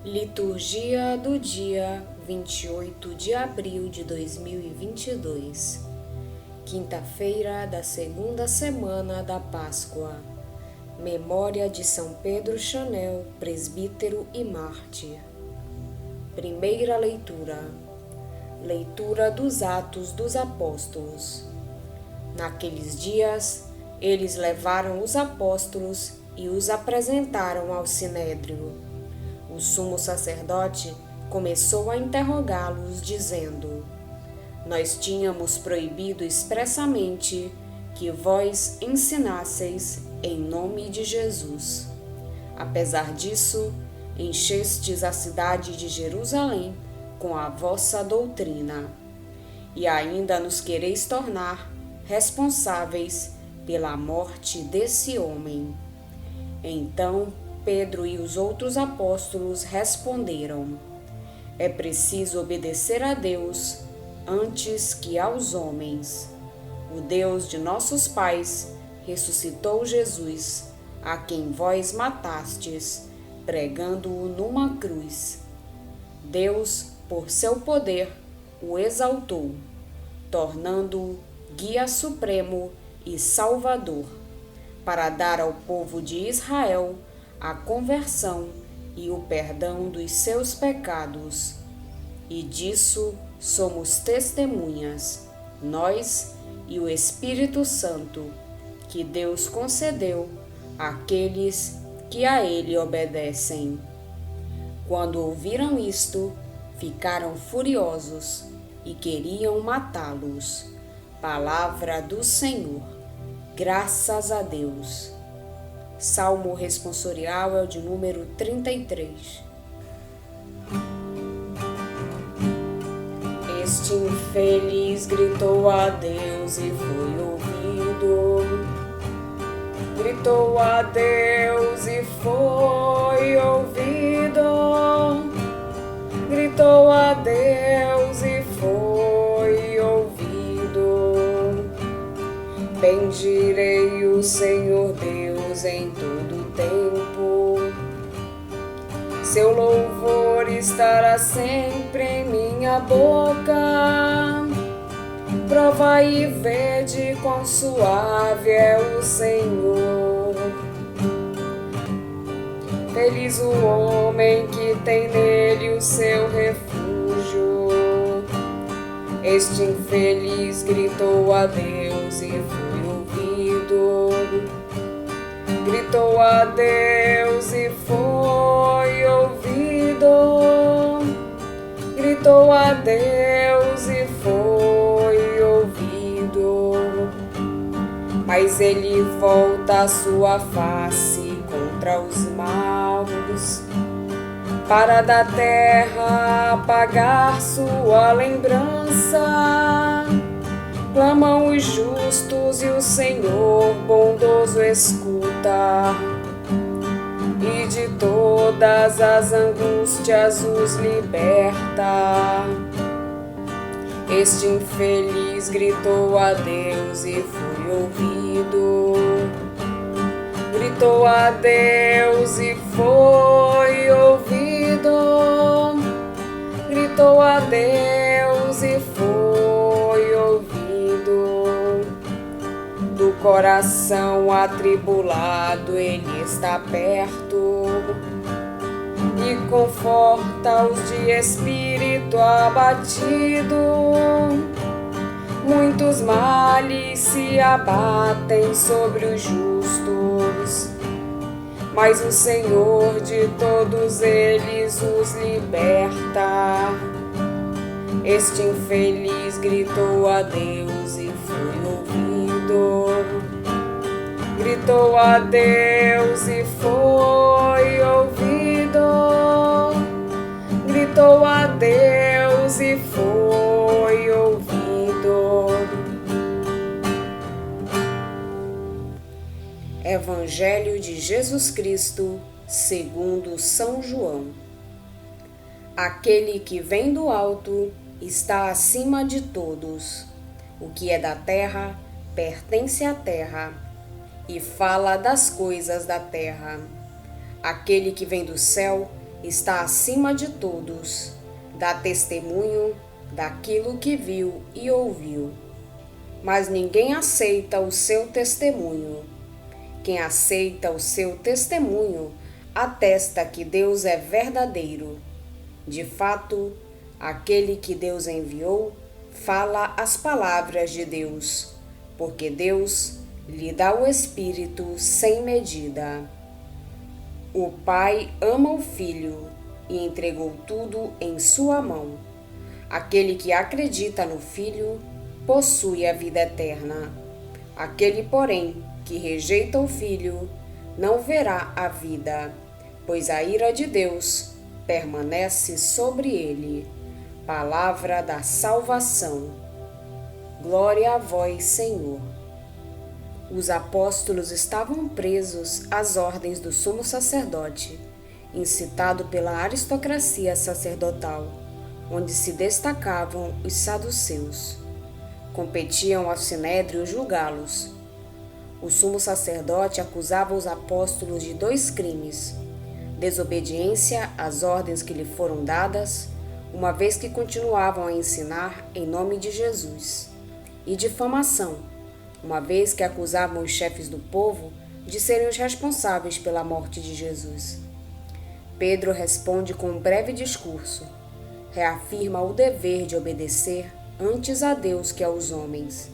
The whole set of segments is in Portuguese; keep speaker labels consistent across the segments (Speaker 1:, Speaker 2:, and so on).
Speaker 1: Liturgia do dia 28 de abril de 2022, quinta-feira da segunda semana da Páscoa. Memória de São Pedro Chanel, presbítero e mártir. Primeira leitura. Leitura dos Atos dos Apóstolos. Naqueles dias, eles levaram os apóstolos e os apresentaram ao Sinédrio. O sumo sacerdote começou a interrogá-los, dizendo: Nós tínhamos proibido expressamente que vós ensinasseis em nome de Jesus. Apesar disso, enchestes a cidade de Jerusalém com a vossa doutrina, e ainda nos quereis tornar responsáveis pela morte desse homem. Então Pedro e os outros apóstolos responderam: É preciso obedecer a Deus antes que aos homens. O Deus de nossos pais ressuscitou Jesus, a quem vós matastes, pregando-o numa cruz. Deus, por seu poder, o exaltou, tornando-o guia supremo e salvador, para dar ao povo de Israel a conversão e o perdão dos seus pecados. E disso somos testemunhas, nós e o Espírito Santo, que Deus concedeu àqueles que a Ele obedecem. Quando ouviram isto, ficaram furiosos e queriam matá-los. Palavra do Senhor. Graças a Deus. Salmo responsorial é o de número 33. Este infeliz gritou a Deus e foi ouvido. Gritou a Deus e foi ouvido. Gritou a Deus e foi ouvido. Bendirei o Senhor Deus em todo tempo. Seu louvor estará sempre em minha boca. Provai e vede quão suave é o Senhor. Feliz o homem que tem nele o seu refúgio. Este infeliz gritou a Deus e foi ouvido. Gritou a Deus e foi ouvido. Gritou a Deus e foi ouvido. Mas ele volta a sua face contra os maus, para da terra apagar sua lembrança. Clamam os justos e o Senhor bondoso escuta, e de todas as angústias os liberta. Este infeliz gritou a Deus e foi ouvido. Gritou a Deus e foi ouvido. Gritou a Deus e foi ouvido. Do coração atribulado ele está perto e conforta os de espírito abatido. Muitos males se abatem sobre os justos, mas o Senhor de todos eles os liberta. Este infeliz gritou a Deus e foi ouvido. Gritou a Deus e foi ouvido. Gritou a Deus e foi ouvido. Evangelho de Jesus Cristo, segundo São João. Aquele que vem do alto está acima de todos. O que é da terra pertence à terra e fala das coisas da terra. Aquele que vem do céu está acima de todos, dá testemunho daquilo que viu e ouviu. Mas ninguém aceita o seu testemunho. Quem aceita o seu testemunho atesta que Deus é verdadeiro. De fato, aquele que Deus enviou fala as palavras de Deus, porque Deus lhe dá o Espírito sem medida. O Pai ama o Filho e entregou tudo em sua mão. Aquele que acredita no Filho possui a vida eterna. Aquele, porém, que rejeita o Filho não verá a vida, pois a ira de Deus permanece sobre ele. Palavra da salvação. Glória a vós, Senhor. Os apóstolos estavam presos às ordens do sumo sacerdote, incitado pela aristocracia sacerdotal, onde se destacavam os saduceus. Competiam ao sinédrio julgá-los. O sumo sacerdote acusava os apóstolos de 2 crimes: desobediência às ordens que lhe foram dadas, uma vez que continuavam a ensinar em nome de Jesus, e difamação, uma vez que acusavam os chefes do povo de serem os responsáveis pela morte de Jesus. Pedro responde com um breve discurso, reafirma o dever de obedecer antes a Deus que aos homens,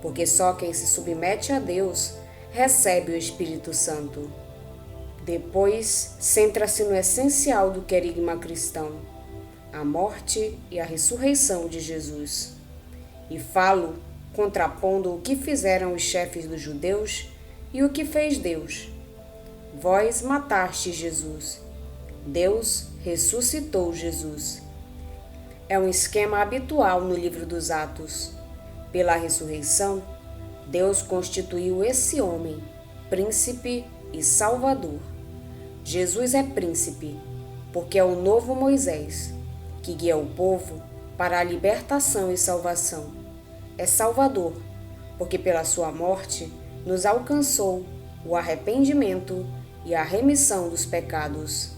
Speaker 1: porque só quem se submete a Deus recebe o Espírito Santo. Depois, centra-se no essencial do querigma cristão, a morte e a ressurreição de Jesus. E falo contrapondo o que fizeram os chefes dos judeus e o que fez Deus. Vós matastes Jesus. Deus ressuscitou Jesus. É um esquema habitual no livro dos Atos. Pela ressurreição, Deus constituiu esse homem, príncipe e salvador. Jesus é príncipe, porque é o novo Moisés, que guia o povo para a libertação e salvação. É Salvador, porque pela sua morte nos alcançou o arrependimento e a remissão dos pecados.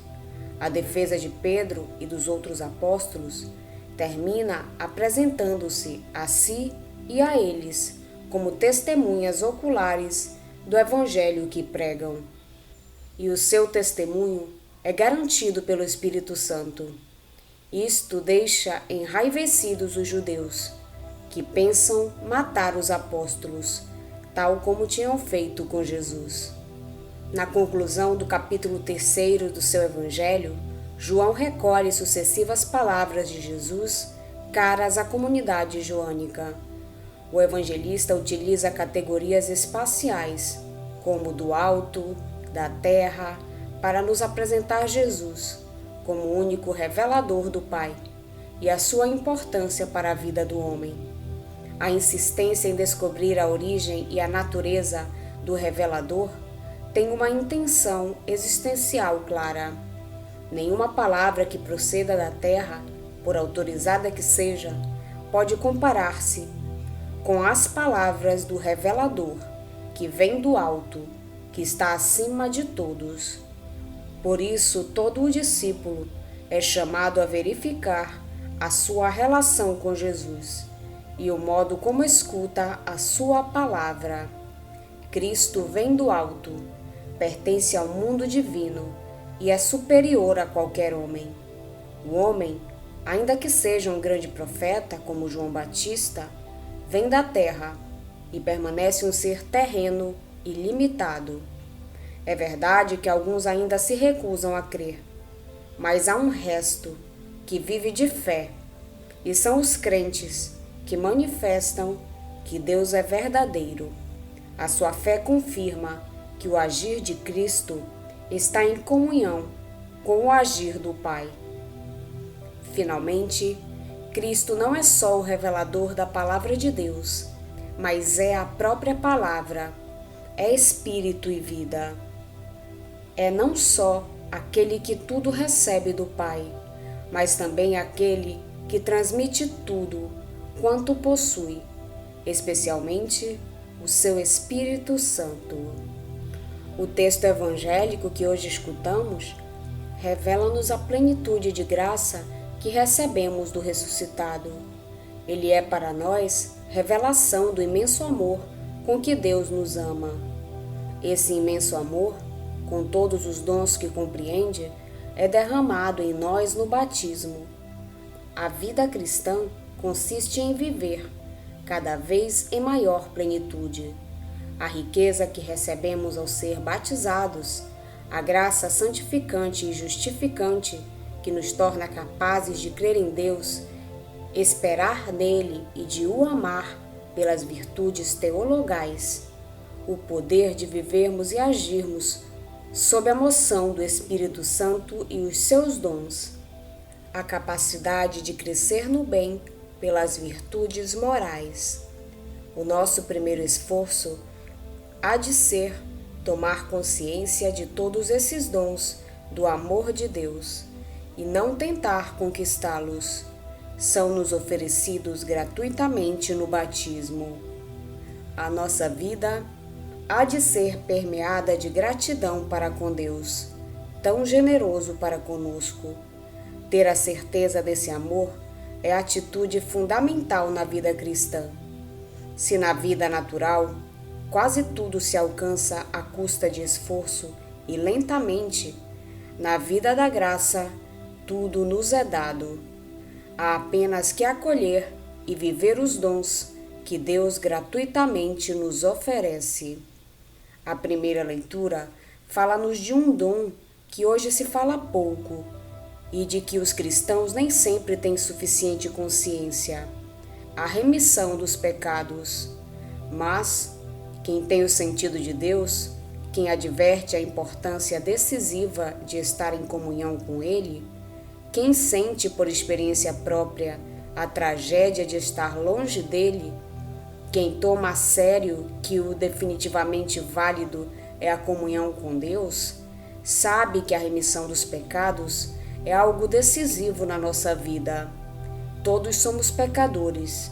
Speaker 1: A defesa de Pedro e dos outros apóstolos termina apresentando-se a si e a eles como testemunhas oculares do Evangelho que pregam. E o seu testemunho é garantido pelo Espírito Santo. Isto deixa enraivecidos os judeus, que pensam matar os apóstolos, tal como tinham feito com Jesus. Na conclusão do capítulo 3 do seu Evangelho, João recolhe sucessivas palavras de Jesus caras à comunidade joânica. O evangelista utiliza categorias espaciais, como do alto, da terra, para nos apresentar Jesus como o único revelador do Pai e a sua importância para a vida do homem. A insistência em descobrir a origem e a natureza do revelador tem uma intenção existencial clara. Nenhuma palavra que proceda da terra, por autorizada que seja, pode comparar-se com as palavras do revelador, que vem do alto, que está acima de todos. Por isso, todo o discípulo é chamado a verificar a sua relação com Jesus e o modo como escuta a sua palavra. Cristo vem do alto, pertence ao mundo divino e é superior a qualquer homem. O homem, ainda que seja um grande profeta como João Batista, vem da terra e permanece um ser terreno e limitado. É verdade que alguns ainda se recusam a crer, mas há um resto que vive de fé, e são os crentes que manifestam que Deus é verdadeiro. A sua fé confirma que o agir de Cristo está em comunhão com o agir do Pai. Finalmente, Cristo não é só o revelador da palavra de Deus, mas é a própria palavra, é espírito e vida. É não só aquele que tudo recebe do Pai, mas também aquele que transmite tudo quanto possui, especialmente o seu Espírito Santo. O texto evangélico que hoje escutamos revela-nos a plenitude de graça que recebemos do ressuscitado. Ele é para nós revelação do imenso amor com que Deus nos ama. Esse imenso amor, com todos os dons que compreende, é derramado em nós no batismo. A vida cristã consiste em viver, cada vez em maior plenitude, a riqueza que recebemos ao ser batizados, a graça santificante e justificante que nos torna capazes de crer em Deus, esperar nele e de o amar pelas virtudes teologais, o poder de vivermos e agirmos sob a moção do Espírito Santo e os seus dons, a capacidade de crescer no bem pelas virtudes morais. O nosso primeiro esforço há de ser tomar consciência de todos esses dons do amor de Deus e não tentar conquistá-los. São-nos oferecidos gratuitamente no batismo. A nossa vida há de ser permeada de gratidão para com Deus, tão generoso para conosco. Ter a certeza desse amor é atitude fundamental na vida cristã. Se na vida natural quase tudo se alcança à custa de esforço e lentamente, na vida da graça tudo nos é dado. Há apenas que acolher e viver os dons que Deus gratuitamente nos oferece. A primeira leitura fala-nos de um dom que hoje se fala pouco e de que os cristãos nem sempre têm suficiente consciência: a remissão dos pecados. Mas quem tem o sentido de Deus, quem adverte a importância decisiva de estar em comunhão com Ele, quem sente por experiência própria a tragédia de estar longe dele, quem toma a sério que o definitivamente válido é a comunhão com Deus, sabe que a remissão dos pecados é algo decisivo na nossa vida. Todos somos pecadores,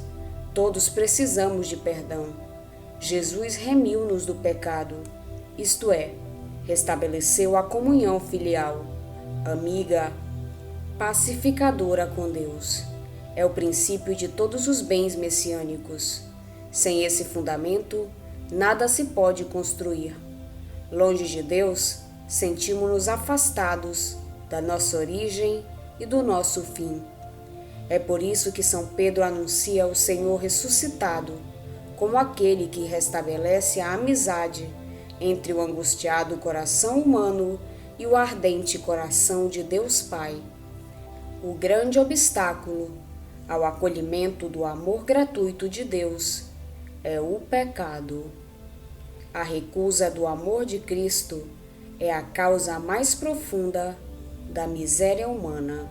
Speaker 1: todos precisamos de perdão. Jesus remiu-nos do pecado, isto é, restabeleceu a comunhão filial, amiga, pacificadora com Deus. É o princípio de todos os bens messiânicos. Sem esse fundamento, nada se pode construir. Longe de Deus, sentimos-nos afastados da nossa origem e do nosso fim. É por isso que São Pedro anuncia o Senhor ressuscitado como aquele que restabelece a amizade entre o angustiado coração humano e o ardente coração de Deus Pai. O grande obstáculo ao acolhimento do amor gratuito de Deus é o pecado. A recusa do amor de Cristo é a causa mais profunda da miséria humana.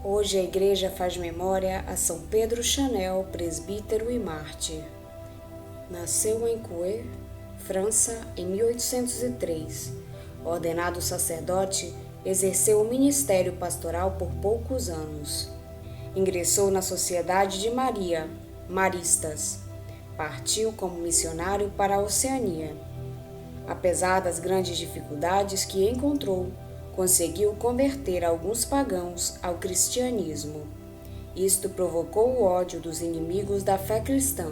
Speaker 1: Hoje a Igreja faz memória a São Pedro Chanel, presbítero e mártir. Nasceu em Coué, França, em 1803. Ordenado sacerdote, exerceu o ministério pastoral por poucos anos. Ingressou na Sociedade de Maria, Maristas. Partiu como missionário para a Oceania. Apesar das grandes dificuldades que encontrou, conseguiu converter alguns pagãos ao cristianismo. Isto provocou o ódio dos inimigos da fé cristã,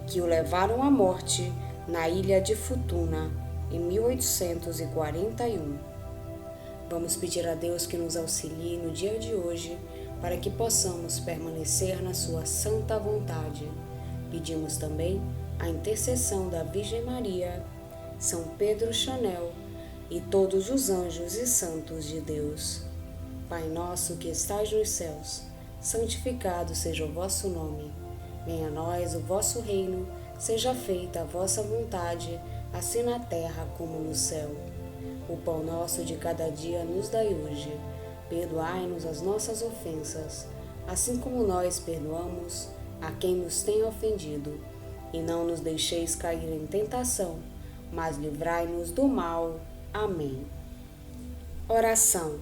Speaker 1: que o levaram à morte na ilha de Futuna, em 1841. Vamos pedir a Deus que nos auxilie no dia de hoje, para que possamos permanecer na sua santa vontade. Pedimos também a intercessão da Virgem Maria, São Pedro Chanel e todos os anjos e santos de Deus. Pai nosso que estais nos céus, santificado seja o vosso nome. Venha a nós o vosso reino, seja feita a vossa vontade, assim na terra como no céu. O pão nosso de cada dia nos dai hoje. Perdoai-nos as nossas ofensas, assim como nós perdoamos a quem nos tem ofendido. E não nos deixeis cair em tentação, mas livrai-nos do mal. Amém. Oração.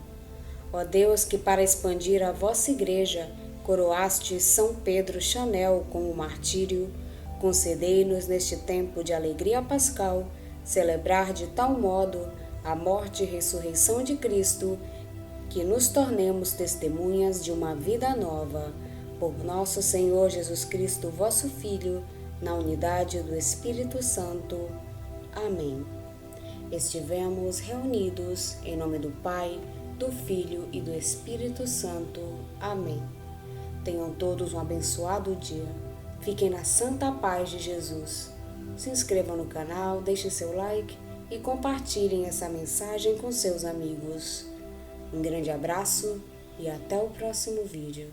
Speaker 1: Ó Deus, que para expandir a vossa Igreja coroaste São Pedro Chanel com o martírio, concedei-nos neste tempo de alegria pascal celebrar de tal modo a morte e ressurreição de Cristo, que nos tornemos testemunhas de uma vida nova, por nosso Senhor Jesus Cristo, vosso Filho, na unidade do Espírito Santo. Amém. Estivemos reunidos em nome do Pai, do Filho e do Espírito Santo. Amém. Tenham todos um abençoado dia. Fiquem na santa paz de Jesus. Se inscrevam no canal, deixem seu like e compartilhem essa mensagem com seus amigos. Um grande abraço e até o próximo vídeo.